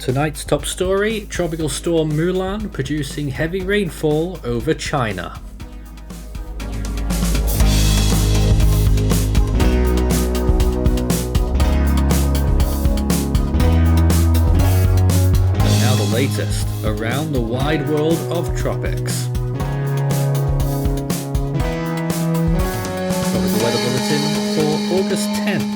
Tonight's top story, tropical storm Mulan producing heavy rainfall over China. And now the latest around the wide world of tropics. Tropical Weather Bulletin for August 10th.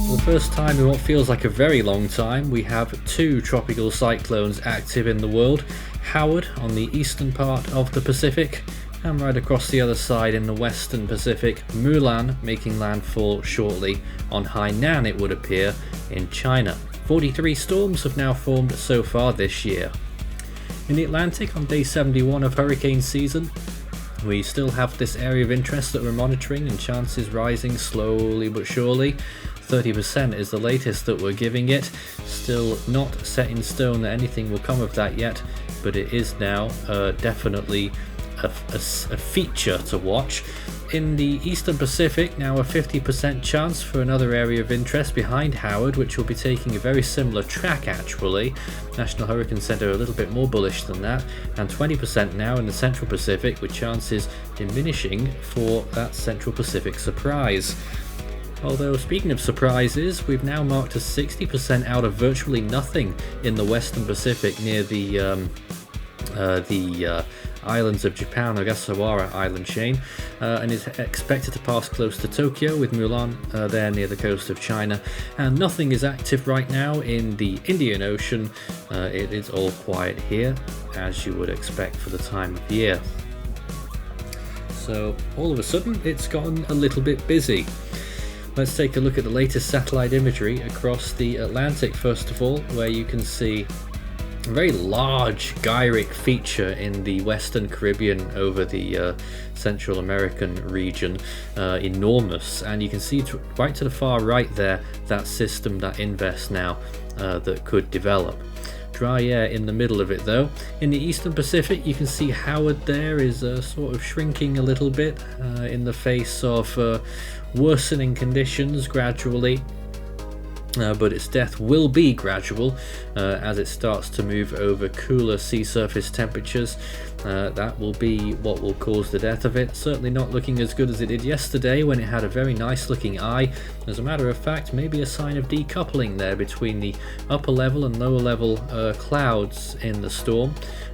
For the first time in what feels like a very long time, we have two tropical cyclones active in the world. Howard on the eastern part of the Pacific, and right across the other side in the western Pacific, Mulan making landfall shortly on Hainan, it would appear, in China. 43 storms have now formed so far this year. In the Atlantic, on day 71 of hurricane season, we still have this area of interest that we're monitoring, and chances rising slowly but surely. 30% is the latest that we're giving it. Still not set in stone that anything will come of that yet, but it is now definitely a feature to watch. In the Eastern Pacific, now a 50% chance for another area of interest behind Howard, which will be taking a very similar track actually. National Hurricane Center a little bit more bullish than that, and 20% now in the Central Pacific, with chances diminishing for that Central Pacific surprise. Although, speaking of surprises, we've now marked a 60% out of virtually nothing in the Western Pacific near the islands of Japan, Ogasawara island chain, and is expected to pass close to Tokyo, with Mulan there near the coast of China. And nothing is active right now in the Indian Ocean. It is all quiet here, as you would expect for the time of year. So all of a sudden it's gotten a little bit busy. Let's take a look at the latest satellite imagery across the Atlantic first of all, where you can see a very large gyric feature in the Western Caribbean over the Central American region, enormous, and you can see right to the far right there that system, that invest now that could develop. Dry air in the middle of it though. In the Eastern Pacific, you can see Howard there is sort of shrinking a little bit in the face of worsening conditions gradually. But its death will be gradual as it starts to move over cooler sea surface temperatures. That will be what will cause the death of it. Certainly not looking as good as it did yesterday when it had a very nice looking eye. As a matter of fact, maybe a sign of decoupling there between the upper level and lower level clouds in the storm.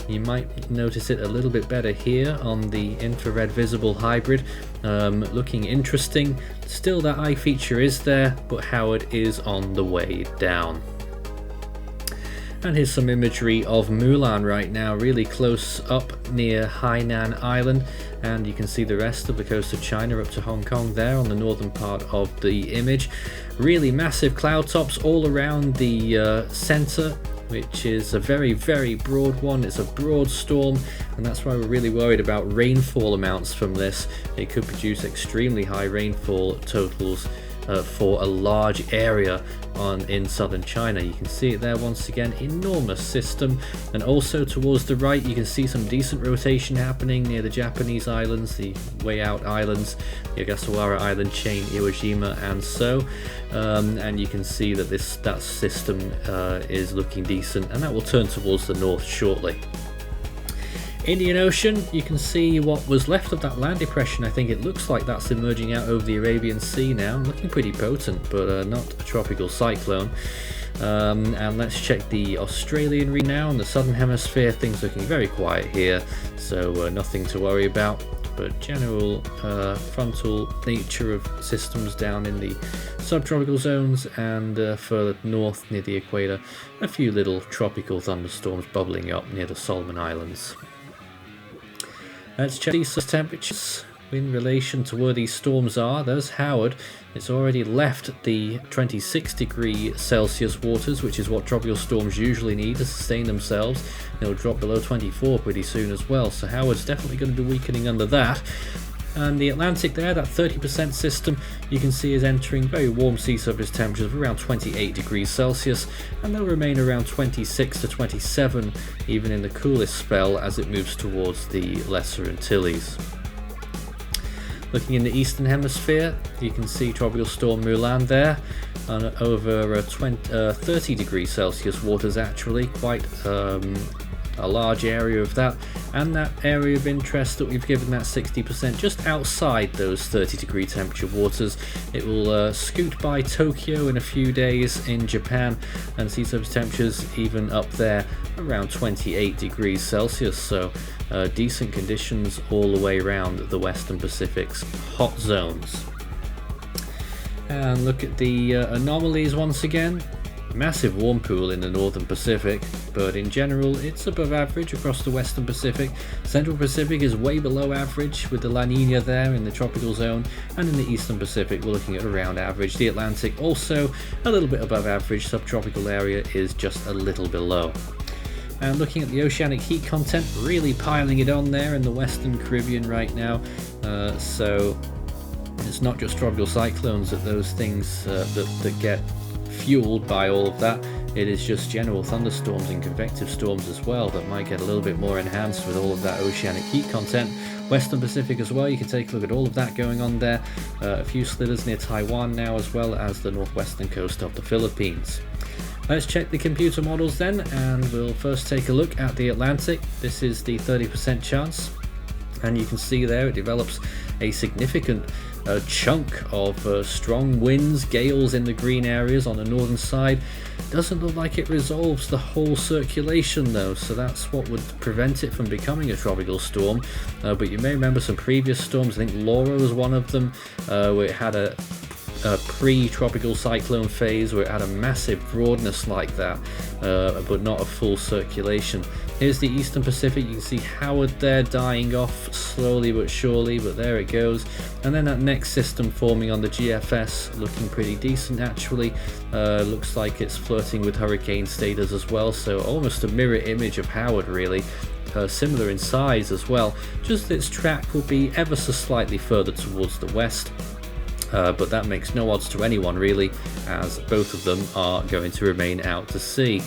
You might notice it a little bit better here on the infrared visible hybrid. Looking interesting. Still that eye feature is there, but Howard is on the way down. And here's some imagery of Mulan right now, really close up near Hainan Island, and you can see the rest of the coast of China up to Hong Kong there on the northern part of the image. Really massive cloud tops all around the center, which is a very, very broad one. It's a broad storm, and that's why we're really worried about rainfall amounts from this. It could produce extremely high rainfall totals for a large area in southern China. You can see it there once again, enormous system. And also towards the right you can see some decent rotation happening near the Japanese islands, the way out islands, the Ogasawara island chain, Iwo Jima, and so and you can see that that system is looking decent, and that will turn towards the north shortly. Indian Ocean, you can see what was left of that land depression. I think it looks like that's emerging out over the Arabian Sea now, looking pretty potent, but not a tropical cyclone. And let's check the Australian region now. In the southern hemisphere, things looking very quiet here, so nothing to worry about. But general frontal nature of systems down in the subtropical zones, and further north near the equator, a few little tropical thunderstorms bubbling up near the Solomon Islands. Let's check these temperatures in relation to where these storms are. There's Howard. It's already left the 26 degree Celsius waters, which is what tropical storms usually need to sustain themselves. It'll drop below 24 pretty soon as well, so Howard's definitely going to be weakening under that. And the Atlantic there, that 30% system, you can see is entering very warm sea surface temperatures of around 28 degrees Celsius, and they'll remain around 26 to 27 even in the coolest spell as it moves towards the Lesser Antilles. Looking in the eastern hemisphere, you can see Tropical Storm Mulan there, on over 30 degrees Celsius waters, actually, quite a large area of that, and that area of interest that we've given that 60% just outside those 30-degree temperature waters. It will scoot by Tokyo in a few days in Japan and see those temperatures even up there around 28 degrees Celsius, so decent conditions all the way around the Western Pacific's hot zones. And look at the anomalies once again. Massive warm pool in the Northern Pacific, but in general it's above average across the Western Pacific. Central Pacific is way below average with the La Nina there in the tropical zone, and in the Eastern Pacific we're looking at around average. The Atlantic also a little bit above average, subtropical area is just a little below. And looking at the oceanic heat content, really piling it on there in the Western Caribbean right now, so it's not just tropical cyclones that those things that get fueled by all of that. It is just general thunderstorms and convective storms as well that might get a little bit more enhanced with all of that oceanic heat content. Western Pacific as well, you can take a look at all of that going on there. A few slithers near Taiwan now, as well as the northwestern coast of the Philippines. Let's check the computer models then, and we'll first take a look at the Atlantic. This is the 30% chance, and you can see there it develops a significant chunk of strong winds, gales in the green areas on the northern side. Doesn't look like it resolves the whole circulation though, so that's what would prevent it from becoming a tropical storm. But you may remember some previous storms. I think Laura was one of them, where it had a pre-tropical cyclone phase where it had a massive broadness like that, but not a full circulation. Here's the Eastern Pacific. You can see Howard there dying off slowly but surely, but there it goes. And then that next system forming on the GFS, looking pretty decent actually. Looks like it's flirting with hurricane status as well, so almost a mirror image of Howard really. Similar in size as well, just its track will be ever so slightly further towards the west. But that makes no odds to anyone really, as both of them are going to remain out to sea.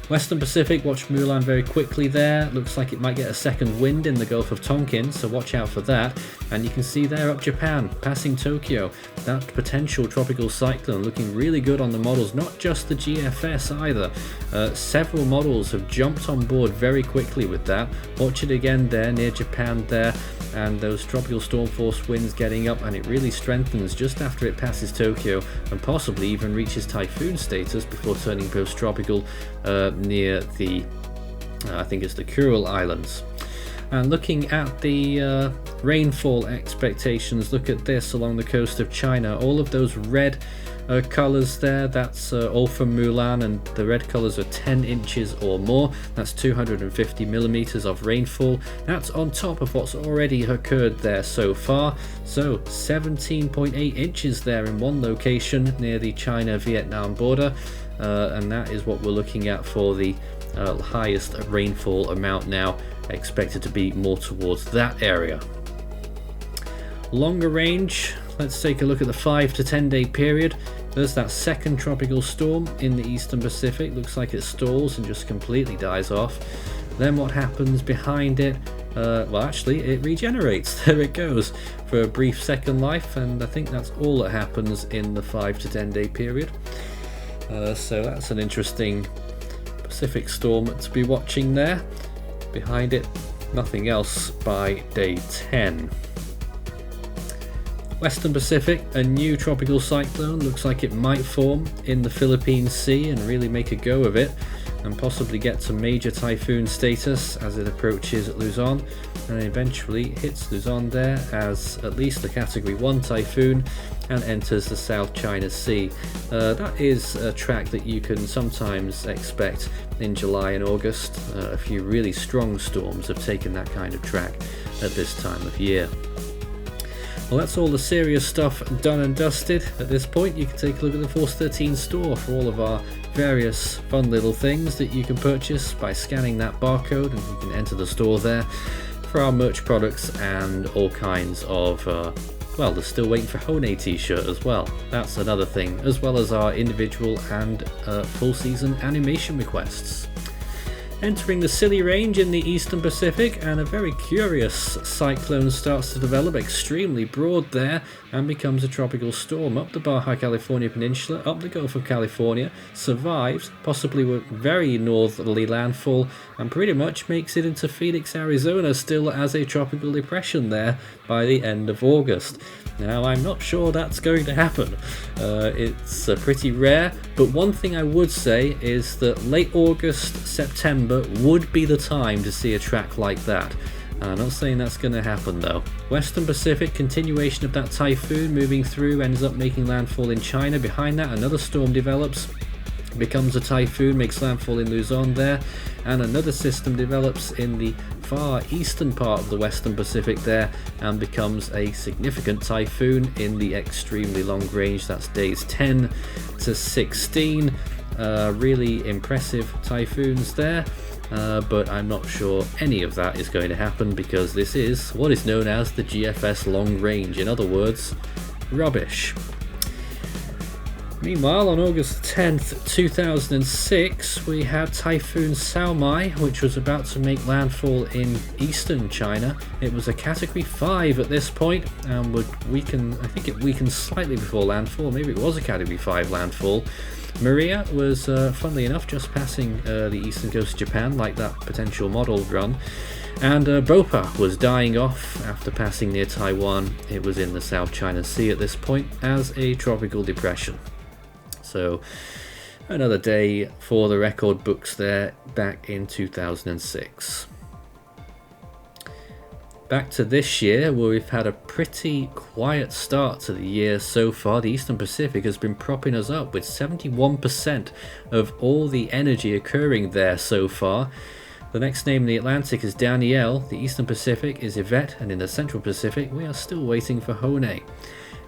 Western Pacific, watch Mulan very quickly there. Looks like it might get a second wind in the Gulf of Tonkin, so watch out for that. And you can see there up Japan, passing Tokyo, that potential tropical cyclone looking really good on the models, not just the GFS either. Several models have jumped on board very quickly with that. Watch it again there near Japan there, and those tropical storm force winds getting up, and it really strengthens just after it passes Tokyo and possibly even reaches typhoon status before turning post-tropical near the I think it's the Leeward Islands. And looking at the rainfall expectations, look at this along the coast of China. All of those red colours there, that's all from Mulan, and the red colours are 10 inches or more. That's 250 millimeters of rainfall. That's on top of what's already occurred there so far. So 17.8 inches there in one location near the China-Vietnam border, and that is what we're looking at for the highest rainfall amount now, expected to be more towards that area. Longer range, let's take a look at the 5 to 10 day period. There's that second tropical storm in the Eastern Pacific. Looks like it stalls and just completely dies off. Then what happens behind it? Well, actually it regenerates. There it goes for a brief second life, and I think that's all that happens in the 5 to 10 day period. So that's an interesting Pacific storm to be watching there. Behind it, nothing else by day 10. Western Pacific, a new tropical cyclone looks like it might form in the Philippine Sea and really make a go of it, and possibly get to major typhoon status as it approaches Luzon and eventually hits Luzon there as at least a category 1 typhoon and enters the South China Sea. That is a track that you can sometimes expect in July and August. A few really strong storms have taken that kind of track at this time of year. Well, that's all the serious stuff done and dusted. At this point, you can take a look at the Force 13 store for all of our various fun little things that you can purchase by scanning that barcode, and you can enter the store there for our merch products and all kinds of well, they're still waiting for Hone t-shirt as well. That's another thing, as well as our individual and full season animation requests. Entering the Scilly Range in the eastern Pacific, and a very curious cyclone starts to develop, extremely broad there, and becomes a tropical storm up the Baja California Peninsula, up the Gulf of California, survives, possibly with very northerly landfall, and pretty much makes it into Phoenix, Arizona, still as a tropical depression there by the end of August. Now, I'm not sure that's going to happen. It's pretty rare, but one thing I would say is that late August, September would be the time to see a track like that. I'm not saying that's going to happen though. Western Pacific, continuation of that typhoon moving through, ends up making landfall in China. Behind that, another storm develops, becomes a typhoon, makes landfall in Luzon there, and another system develops in the far eastern part of the Western Pacific there and becomes a significant typhoon in the extremely long range. That's days 10 to 16. Really impressive typhoons there. But I'm not sure any of that is going to happen because this is what is known as the GFS long range. In other words, rubbish. Meanwhile, on August 10th, 2006, we had Typhoon Saomai, which was about to make landfall in eastern China. It was a Category 5 at this point and would weaken, I think it weakened slightly before landfall, maybe it was a Category 5 landfall. Maria was, funnily enough, just passing the eastern coast of Japan, like that potential model run. And Bopa was dying off after passing near Taiwan. It was in the South China Sea at this point as a tropical depression. So another day for the record books there back in 2006. Back to this year, where we've had a pretty quiet start to the year so far. The Eastern Pacific has been propping us up with 71% of all the energy occurring there so far. The next name in the Atlantic is Danielle, the Eastern Pacific is Yvette, and in the Central Pacific we are still waiting for Hone.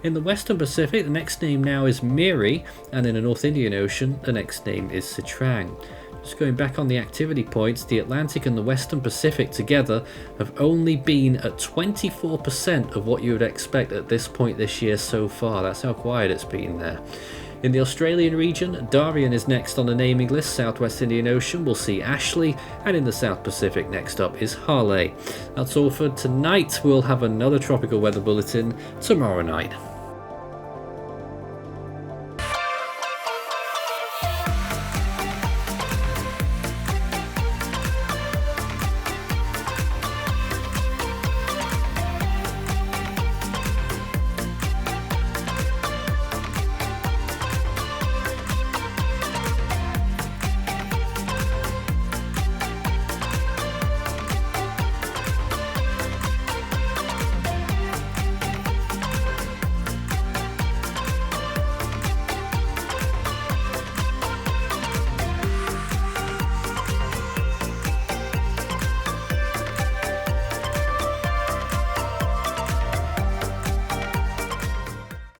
In the Western Pacific, the next name now is Miri, and in the North Indian Ocean, the next name is Sitrang. Just going back on the activity points, the Atlantic and the Western Pacific together have only been at 24% of what you would expect at this point this year so far. That's how quiet it's been there. In the Australian region, Darien is next on the naming list. Southwest Indian Ocean will see Ashley, and in the South Pacific next up is Harley. That's all for tonight. We'll have another tropical weather bulletin tomorrow night.